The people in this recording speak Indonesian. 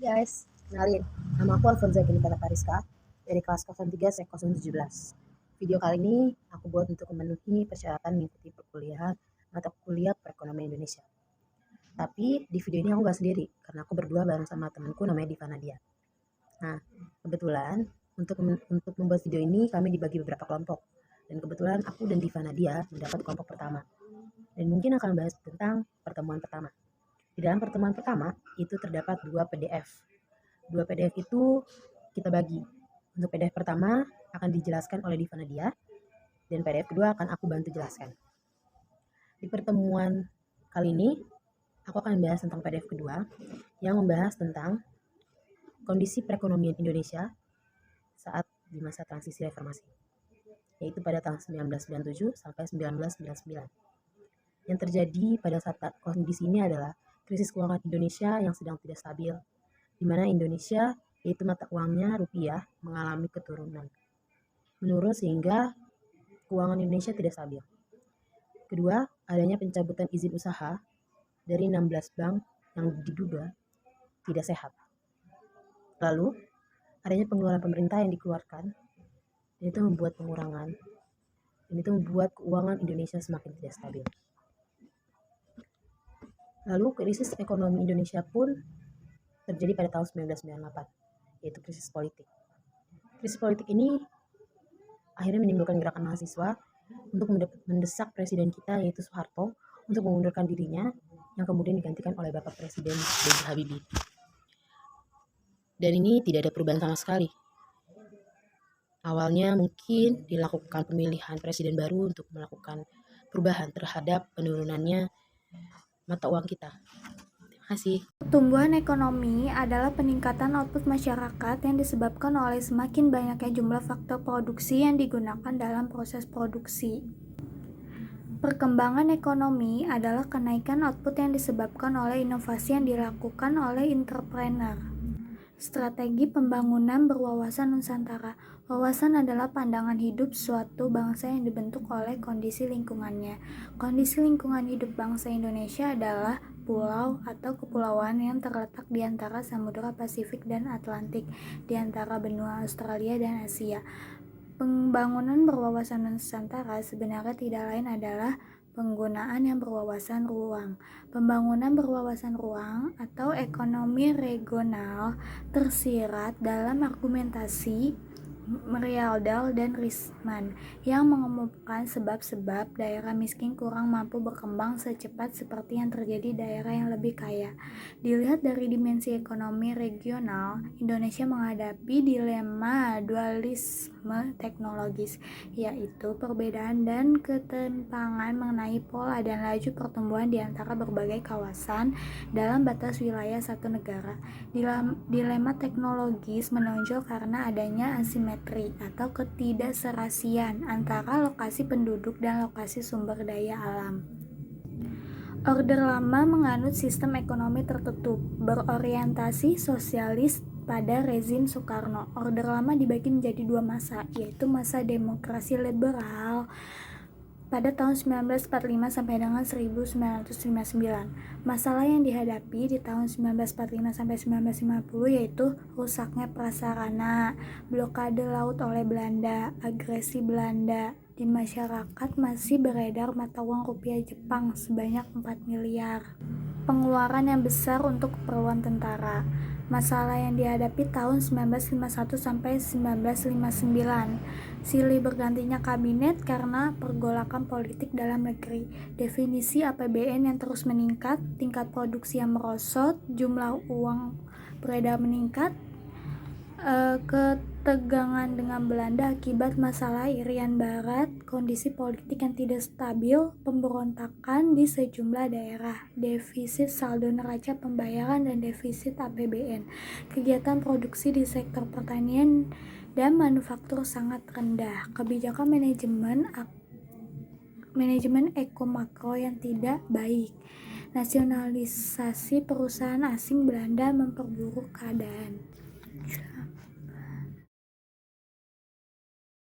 Guys, kenalin, nama aku Alfonza Genikata Pariska dari kelas 03 Sek 017. Video kali ini aku buat untuk memenuhi persyaratan mengikuti perkuliahan mata kuliah perekonomian Indonesia. Tapi di video ini aku gak sendiri, karena aku berdua bareng sama temanku namanya Diva Nadia. Nah, kebetulan untuk membuat video ini kami dibagi beberapa kelompok. Dan kebetulan aku dan Diva Nadia mendapat kelompok pertama. Dan mungkin akan bahas tentang pertemuan pertama. Di dalam pertemuan pertama itu terdapat 2 PDF. 2 PDF itu kita bagi. Untuk PDF pertama akan dijelaskan oleh Diva Nadia dan PDF kedua akan aku bantu jelaskan. Di pertemuan kali ini aku akan membahas tentang PDF kedua yang membahas tentang kondisi perekonomian Indonesia saat di masa transisi reformasi, yaitu pada tahun 1997 sampai 1999. Yang terjadi pada saat kondisi ini adalah krisis keuangan Indonesia yang sedang tidak stabil, di mana Indonesia, yaitu mata uangnya rupiah, mengalami keturunan menurun sehingga keuangan Indonesia tidak stabil. Kedua, adanya pencabutan izin usaha dari 16 bank yang diduga tidak sehat. Lalu, adanya pengeluaran pemerintah yang dikeluarkan, dan itu membuat pengurangan, dan itu membuat keuangan Indonesia semakin tidak stabil. Lalu, krisis ekonomi Indonesia pun terjadi pada tahun 1998, yaitu krisis politik. Krisis politik ini akhirnya menimbulkan gerakan mahasiswa untuk mendesak presiden kita, yaitu Soeharto, untuk mengundurkan dirinya, yang kemudian digantikan oleh Bapak Presiden B.J. Habibie. Dan ini tidak ada perubahan sama sekali. Awalnya mungkin dilakukan pemilihan presiden baru untuk melakukan perubahan terhadap penurunannya mata uang kita. Terima kasih. Pertumbuhan ekonomi adalah peningkatan output masyarakat yang disebabkan oleh semakin banyaknya jumlah faktor produksi yang digunakan dalam proses produksi. Perkembangan ekonomi adalah kenaikan output yang disebabkan oleh inovasi yang dilakukan oleh entrepreneur. Strategi pembangunan berwawasan Nusantara. Wawasan adalah pandangan hidup suatu bangsa yang dibentuk oleh kondisi lingkungannya. Kondisi lingkungan hidup bangsa Indonesia adalah pulau atau kepulauan yang terletak di antara Samudra Pasifik dan Atlantik, di antara benua Australia dan Asia. Pembangunan berwawasan Nusantara sebenarnya tidak lain adalah penggunaan yang berwawasan ruang. Pembangunan berwawasan ruang atau ekonomi regional tersirat dalam argumentasi Merialdal dan Risman yang mengemukakan sebab-sebab daerah miskin kurang mampu berkembang secepat seperti yang terjadi daerah yang lebih kaya. Dilihat dari dimensi ekonomi regional, Indonesia menghadapi dilema dualisme teknologis, yaitu perbedaan dan ketimpangan mengenai pola dan laju pertumbuhan di antara berbagai kawasan dalam batas wilayah satu negara. Dilema teknologis menonjol karena adanya asimetri atau ketidakserasian antara lokasi penduduk dan lokasi sumber daya alam. Orde Lama menganut sistem ekonomi tertutup, berorientasi sosialis pada rezim Soekarno. Orde Lama dibagi menjadi 2 masa, yaitu masa demokrasi liberal pada tahun 1945 sampai dengan 1959. Masalah yang dihadapi di tahun 1945 sampai 1950 yaitu rusaknya prasarana, blokade laut oleh Belanda, agresi Belanda. Di masyarakat masih beredar mata uang rupiah Jepang sebanyak 4 miliar. Pengeluaran yang besar untuk keperluan tentara. Masalah yang dihadapi tahun 1951 sampai 1959. Silih bergantinya kabinet karena pergolakan politik dalam negeri. Definisi APBN yang terus meningkat, tingkat produksi yang merosot, jumlah uang beredar meningkat, ketegangan dengan Belanda akibat masalah Irian Barat, kondisi politik yang tidak stabil, pemberontakan di sejumlah daerah, defisit saldo neraca pembayaran dan defisit APBN. Kegiatan produksi di sektor pertanian dan manufaktur sangat rendah. Kebijakan manajemen eko-makro yang tidak baik. Nasionalisasi perusahaan asing Belanda memperburuk keadaan.